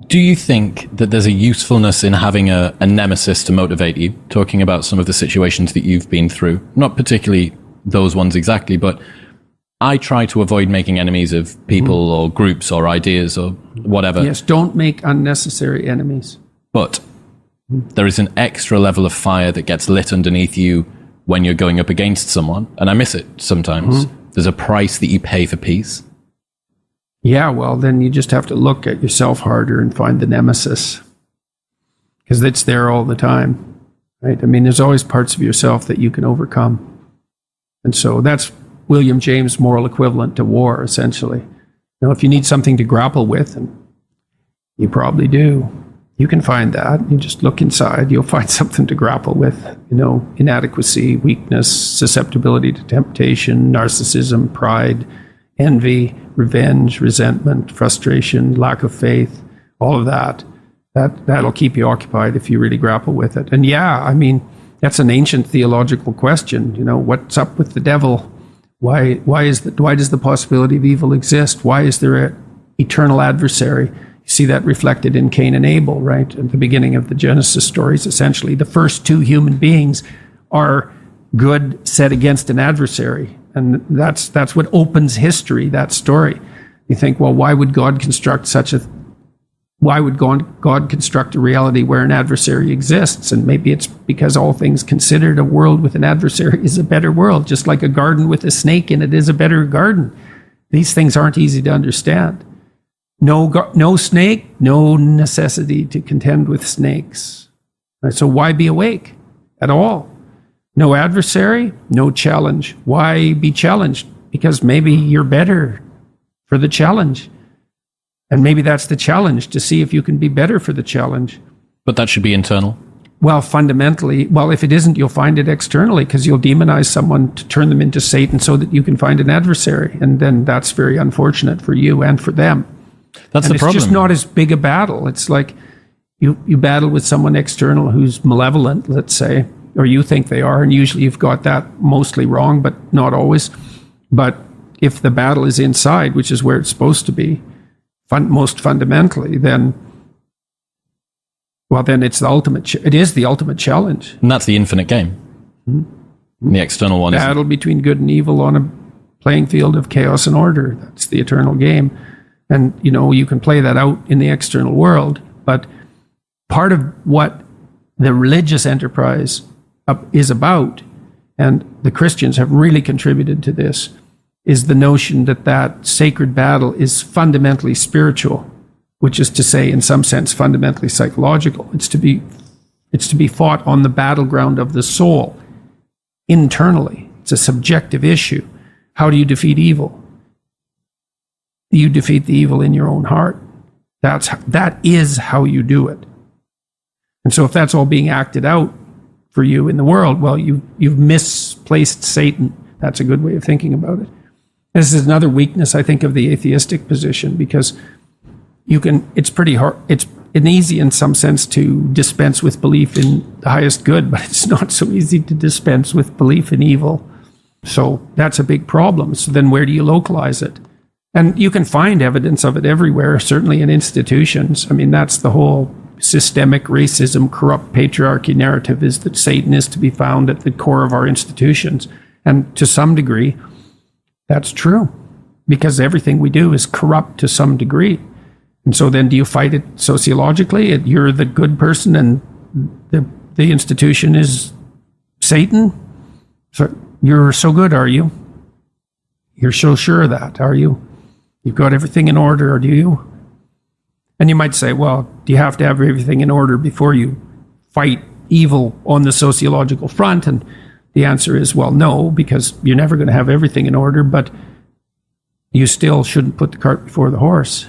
Do you think that there's a usefulness in having a nemesis to motivate you? Talking about some of the situations that you've been through, not particularly those ones exactly, but I try to avoid making enemies of people or groups or ideas or whatever. Yes, don't make unnecessary enemies. But there is an extra level of fire that gets lit underneath you when you're going up against someone, and I miss it sometimes. There's a price that you pay for peace. Yeah, well, then you just have to look at yourself harder and find the nemesis, because it's there all the time, right? I mean, there's always parts of yourself that you can overcome. And so that's William James' moral equivalent to war, essentially. Now, if you need something to grapple with, and you probably do, you can find that. You just look inside, you'll find something to grapple with. Inadequacy, weakness, susceptibility to temptation, narcissism, pride, envy, revenge, resentment, frustration, lack of faith, all of that. That'll keep you occupied if you really grapple with it. And yeah, I mean, that's an ancient theological question. What's up with the devil? Why does the possibility of evil exist? Why is there an eternal adversary? You see that reflected in Cain and Abel, right? At the beginning of the Genesis stories, essentially. The first two human beings are good set against an adversary. And that's what opens history, that story. You think, well, why would God construct a reality where an adversary exists? And maybe it's because all things considered, a world with an adversary is a better world, just like a garden with a snake in it is a better garden. These things aren't easy to understand. No snake, no necessity to contend with snakes. Right, so why be awake at all? No adversary, no challenge. Why be challenged? Because maybe you're better for the challenge. And maybe that's the challenge, to see if you can be better for the challenge. But that should be internal. Well, fundamentally, if it isn't, you'll find it externally, because you'll demonize someone to turn them into Satan so that you can find an adversary. And then that's very unfortunate for you and for them. That's and the problem. It's just not as big a battle. It's like you battle with someone external who's malevolent, let's say, or you think they are, and usually you've got that mostly wrong, but not always. But if the battle is inside, which is where it's supposed to be, most fundamentally, then it's it is the ultimate challenge. And that's the infinite game. Mm-hmm. The external one is battle between good and evil on a playing field of chaos and order. That's the eternal game. And, you can play that out in the external world, but part of what the religious enterprise is about, and the Christians have really contributed to this, is the notion that sacred battle is fundamentally spiritual, which is to say, in some sense, fundamentally psychological. It's to be fought on the battleground of the soul, internally. It's a subjective issue. How do you defeat evil? You defeat the evil in your own heart. That is how you do it. And so if that's all being acted out for you in the world, well, you've misplaced Satan. That's a good way of thinking about it. This is another weakness, I think, of the atheistic position, because it's pretty hard. It's easy in some sense to dispense with belief in the highest good, but it's not so easy to dispense with belief in evil. So that's a big problem. So then where do you localize it? And you can find evidence of it everywhere, certainly in institutions. I mean, that's the whole systemic racism, corrupt patriarchy narrative, is that Satan is to be found at the core of our institutions. And to some degree, that's true, because everything we do is corrupt to some degree. And so then do you fight it sociologically? You're the good person and the institution is Satan? So you're so good, are you? You're so sure of that, are you? You've got everything in order, or do you? And you might say, well, do you have to have everything in order before you fight evil on the sociological front? And the answer is, well, no, because you're never going to have everything in order, but you still shouldn't put the cart before the horse.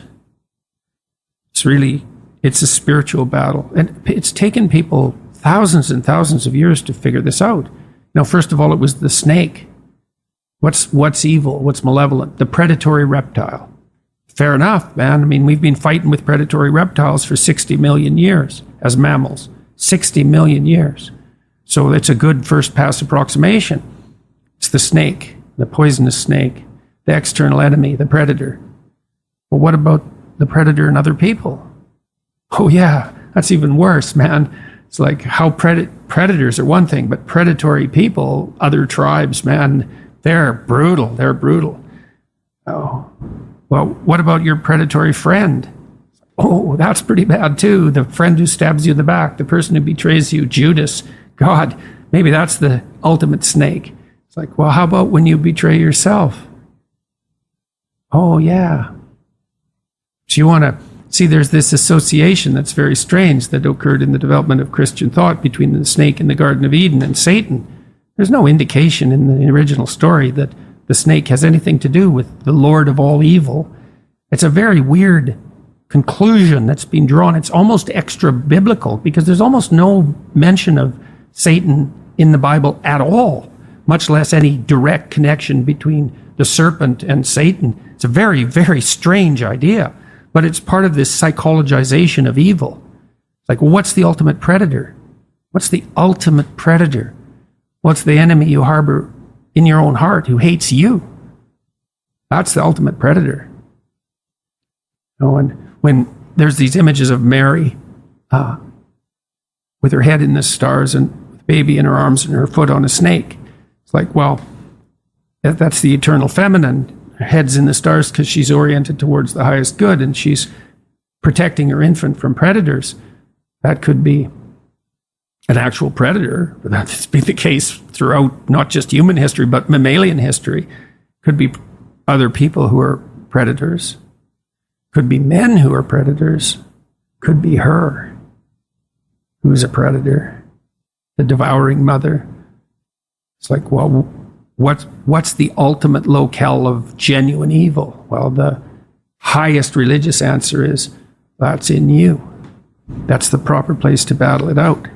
It's a spiritual battle. And it's taken people thousands and thousands of years to figure this out. Now, first of all, it was the snake. What's evil? What's malevolent? The predatory reptile. Fair enough, man. I mean, we've been fighting with predatory reptiles for 60 million years as mammals. 60 million years. So it's a good first pass approximation. It's the snake, the poisonous snake, the external enemy, the predator. Well, what about the predator and other people? Oh yeah, that's even worse, man. It's like how predators are one thing, but predatory people, other tribes, man, they're brutal. They're brutal. Oh, well, what about your predatory friend? Oh, that's pretty bad too. The friend who stabs you in the back, the person who betrays you, Judas. God, maybe that's the ultimate snake. It's like, well, how about when you betray yourself? Oh, yeah. So you want to see there's this association that's very strange that occurred in the development of Christian thought between the snake in the Garden of Eden and Satan. There's no indication in the original story that the snake has anything to do with the Lord of all evil. It's a very weird conclusion that's been drawn. It's almost extra biblical because there's almost no mention of Satan in the Bible at all, much less any direct connection between the serpent and Satan. It's a very, very strange idea, but it's part of this psychologization of evil. It's like, well, what's the ultimate predator? What's the ultimate predator? What's the enemy you harbor in your own heart who hates you? That's the ultimate predator. And when there's these images of Mary with her head in the stars and with baby in her arms and her foot on a snake, it's like, well, that's the eternal feminine. Her head's in the stars because she's oriented towards the highest good and she's protecting her infant from predators. That could be an actual predator. That's been the case throughout not just human history, but mammalian history. Could be other people who are predators. Could be men who are predators. Could be her, who's a predator, the devouring mother. It's like, well, what's the ultimate locale of genuine evil? Well, the highest religious answer is, that's in you. That's the proper place to battle it out.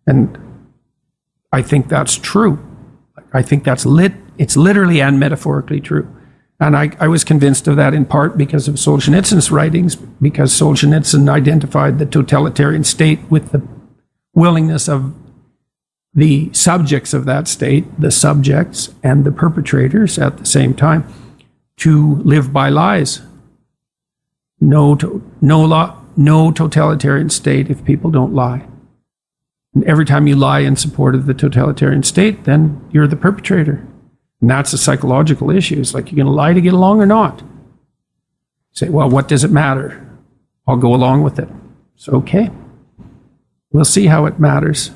And I think that's true. I think it's literally and metaphorically true. And I was convinced of that in part because of Solzhenitsyn's writings, because Solzhenitsyn identified the totalitarian state with the willingness of the subjects of that state, the subjects and the perpetrators at the same time, to live by lies. No totalitarian state if people don't lie. And every time you lie in support of the totalitarian state, then you're the perpetrator. And that's a psychological issue. It's like, you're going to lie to get along or not? Say, well, what does it matter? I'll go along with it. It's okay. We'll see how it matters,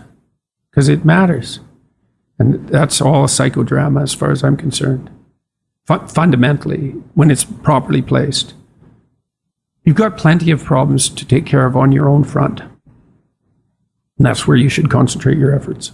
because it matters. And that's all a psychodrama as far as I'm concerned. Fundamentally, when it's properly placed. You've got plenty of problems to take care of on your own front. And that's where you should concentrate your efforts.